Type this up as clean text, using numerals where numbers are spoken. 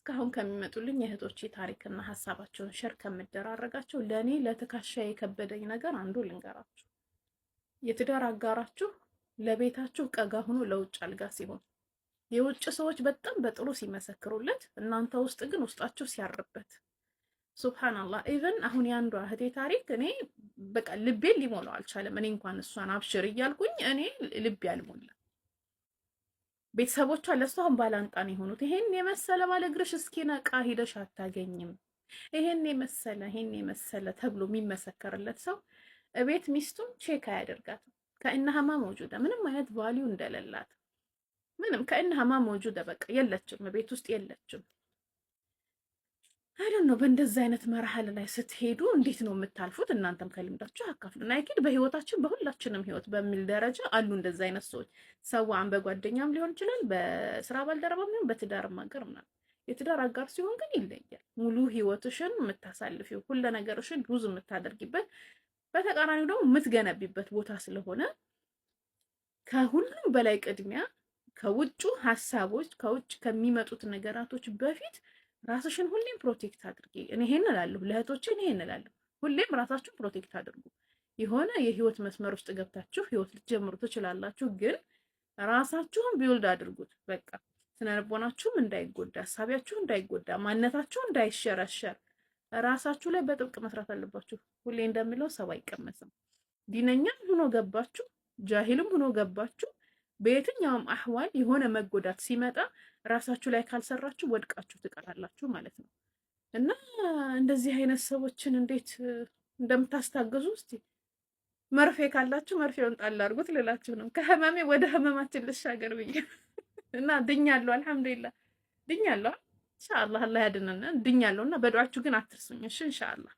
እስካሁን ከሚመጡልኝ እህቶቼ ታሪክና ሀሳባቸውን ሸር ከምደራረጋቸው ለኔ ለትከሻ የከበደኝ ነገር አንዱ ልንገራችሁ። የትዳር አጋራችሁ ለቤታችሁ ቀጋ ሆኖ ለውጭ አልጋ ሲሆን የውጭ ሰዎች በጣም በጥሩ ሲመሰክሩለት፣ እናንተ ውስጥ ግን ውስጣችሁ ሲያርበት ሱብሃንአላህ። ኢቨን አሁን ያንዷ እህቴ ታሪክ እኔ በቃ ልቤን ሊሞላው አልቻለም። እኔ እንኳን እሷን አብሽር እያልኩኝ እኔ ልቤ አልሞላ። ቤተሰቦቿ ለሷን ባላንጣን የሆኑት ይሄን የመሰለ ባለ እግርሽ እስኪነቃ ሂደሽ አታገኝም፣ ይሄን የመሰለ ተብሎ የሚመሰከርለት ሰው እቤት ሚስቱን ቼክ አያደርጋትም። ከእነሃማ መውጁዳ ምንም አይነት ቫልዩ እንደሌላት ምንም ከእነሃማ መውጁዳ በቃ የለችም፣ ቤት ውስጥ የለችም። አይደል ነው። በእንደዚህ አይነት መርሐል ላይ ስትሄዱ እንዴት ነው የምታልፉት? እናንተም ከልምዳችሁ አካፍሉን። አይኪድ በህይወታችን በሁላችንም ህይወት በሚል ደረጃ አሉ እንደዚህ አይነት ሰዎች። ሰዋን በጓደኛም ሊሆን ይችላል፣ በስራ ባልደረባም ሊሆን በትዳርም አጋር ምናምን። የትዳር አጋር ሲሆን ግን ይለያል። ሙሉ ህይወትሽን የምታሳልፊው ሁሉ ነገርሽን ሉዝ የምታደርጊበት፣ በተቃራኒው ደግሞ የምትገነቢበት ቦታ ስለሆነ ከሁሉም በላይ ቅድሚያ ከውጩ ሀሳቦች ከውጭ ከሚመጡት ነገራቶች በፊት ራስሽን ሁሌም ፕሮቴክት አድርጊ። እኔ ይሄን እላለሁ ለእህቶቼ፣ እኔ ይሄን እላለሁ። ሁሌም ራሳችሁን ፕሮቴክት አድርጉ። የሆነ የህይወት መስመር ውስጥ ገብታችሁ ህይወት ልትጀምሩ ትችላላችሁ፣ ግን ራሳችሁን ቢውልድ አድርጉት። በቃ ስነልቦናችሁም እንዳይጎዳ፣ ሀሳቢያችሁ እንዳይጎዳ፣ ማንነታችሁ እንዳይሸረሸር ራሳችሁ ላይ በጥብቅ መስራት አለባችሁ። ሁሌ እንደሚለው ሰው አይቀመስም። ዲነኛም ሆኖ ገባችሁ፣ ጃሂልም ሆኖ ገባችሁ፣ በየትኛውም አህዋል የሆነ መጎዳት ሲመጣ ራሳችሁ ላይ ካልሰራችሁ ወድቃችሁ ትቀራላችሁ ማለት ነው። እና እንደዚህ አይነት ሰዎችን እንዴት እንደምታስታገዙ እስቲ መርፌ ካላችሁ መርፌውን ጣል አድርጉት ልላችሁ ነው። ከህመሜ ወደ ህመማችን ልሻገር ብዬ እና ድኛለሁ፣ አልሐምዱሊላህ ድኛለሁ። ኢንሻአላህ አላህ ያድነን። ድኛለሁ እና በዱዓችሁ ግን አትርሱኝ እሺ ኢንሻአላህ።